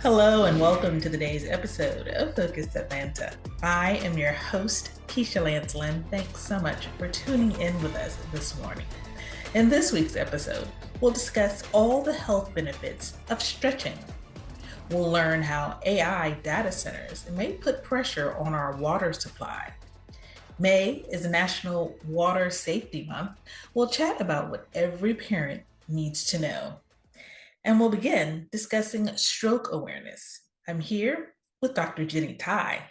Hello and welcome to today's episode of Focus Atlanta. I am your host, Keisha Lance Lynn. Thanks so much for tuning in with us this morning. In this week's episode, we'll discuss all the health benefits of stretching. We'll learn how AI data centers may put pressure on our water supply. May is National Water Safety Month. We'll chat about what every parent needs to know. And we'll begin discussing stroke awareness. I'm here with Dr. Jenny Tai.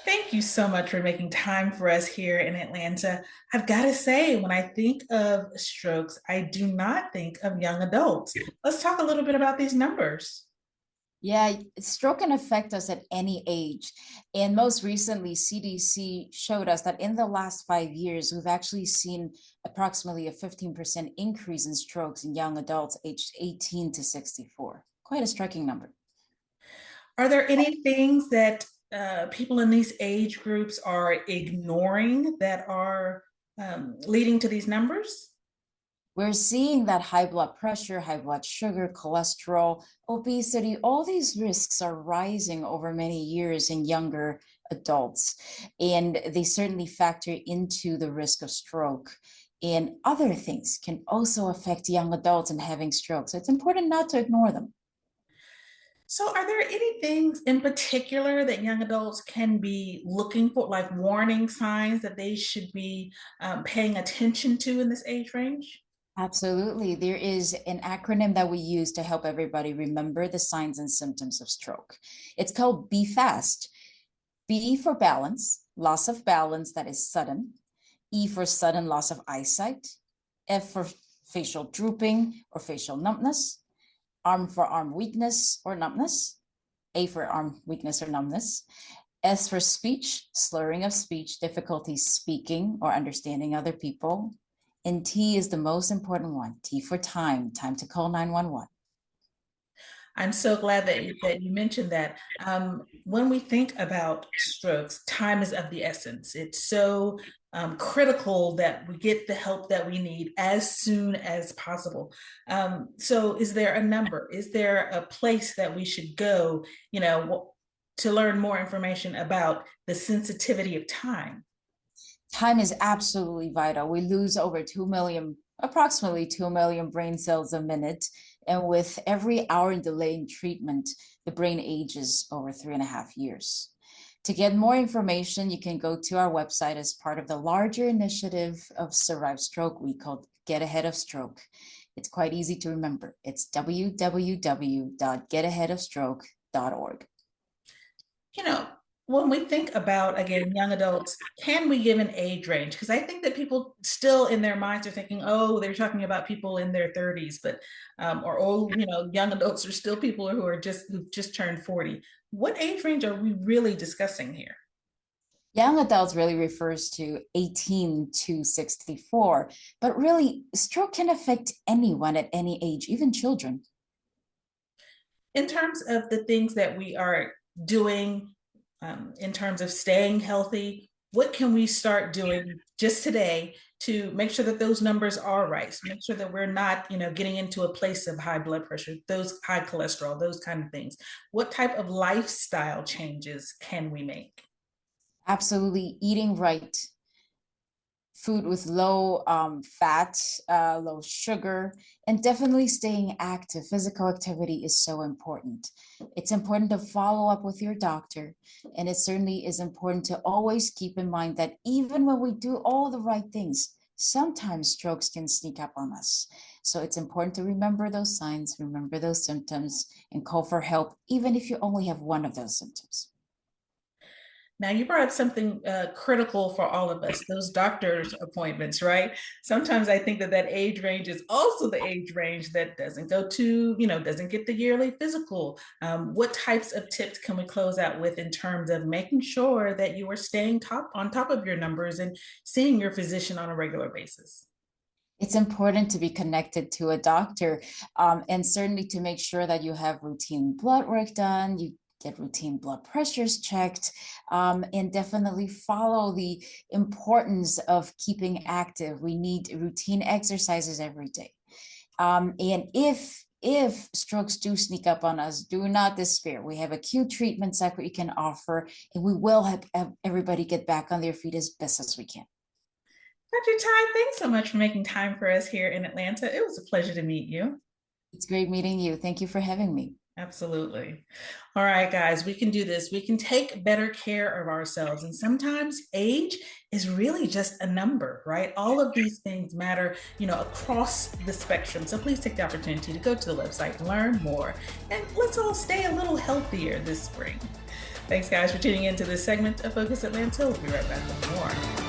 Thank you so much for making time for us here in Atlanta. I've got to say, when I think of strokes, I do not think of young adults. Let's talk a little bit about these numbers. Yeah, stroke can affect us at any age. And most recently, CDC showed us that in the last 5 years, we've actually seen approximately a 15% increase in strokes in young adults aged 18 to 64. Quite a striking number. Are there any things that people in these age groups are ignoring that are leading to these numbers? We're seeing that high blood pressure, high blood sugar, cholesterol, obesity, all these risks are rising over many years in younger adults. And they certainly factor into the risk of stroke. And other things can also affect young adults and having strokes. So it's important not to ignore them. So, are there any things in particular that young adults can be looking for, like warning signs that they should be paying attention to in this age range? Absolutely. There is an acronym that we use to help everybody remember the signs and symptoms of stroke. It's called BFAST. B for balance, loss of balance that is sudden. E for sudden loss of eyesight. F for facial drooping or facial numbness. Arm for arm weakness or numbness. A for arm weakness or numbness. S for speech, slurring of speech, difficulty speaking or understanding other people. And T is the most important one. T for time, time to call 911. I'm so glad that you mentioned that. When we think about strokes, time is of the essence. It's so critical that we get the help that we need as soon as possible. So, is there a number? Is there a place that we should go, to learn more information about the sensitivity of time? Time is absolutely vital. We lose over 2 million, approximately 2 million brain cells a minute. And with every hour in delay in treatment, the brain ages over 3.5 years. To get more information, you can go to our website as part of the larger initiative of Survive Stroke Week called Get Ahead of Stroke. It's quite easy to remember. It's www.getaheadofstroke.org. You know, when we think about, again, young adults, can we give an age range? Because I think that people still in their minds are thinking, oh, they're talking about people in their 30s, but or oh, young adults are still people who've just turned 40. What age range are we really discussing here? Young adults really refers to 18 to 64, but really, stroke can affect anyone at any age, even children. In terms of the things that we are doing, in terms of staying healthy, what can we start doing just today to make sure that those numbers are right? So make sure that we're not, getting into a place of high blood pressure, those high cholesterol, those kind of things. What type of lifestyle changes can we make? Absolutely, eating right, food with low fat, low sugar, and definitely staying active. Physical activity is so important. It's important to follow up with your doctor. And it certainly is important to always keep in mind that even when we do all the right things, sometimes strokes can sneak up on us. So it's important to remember those signs, remember those symptoms, and call for help, even if you only have one of those symptoms. Now, you brought up something critical for all of us, those doctor's appointments, right? Sometimes I think that age range is also the age range that doesn't go to, doesn't get the yearly physical. What types of tips can we close out with in terms of making sure that you are staying on top of your numbers and seeing your physician on a regular basis? It's important to be connected to a doctor, and certainly to make sure that you have routine blood work done, you get routine blood pressures checked, and definitely follow the importance of keeping active. We need routine exercises every day. And if if strokes do sneak up on us, do not despair. We have acute treatments that we can offer, and we will have everybody get back on their feet as best as we can. Dr. Ty, thanks so much for making time for us here in Atlanta. It was a pleasure to meet you. It's great meeting you. Thank you for having me. Absolutely. All right, guys, we can do this. We can take better care of ourselves. And sometimes age is really just a number, right? All of these things matter, across the spectrum. So please take the opportunity to go to the website, learn more, and let's all stay a little healthier this spring. Thanks, guys, for tuning into this segment of Focus Atlanta. We'll be right back with more.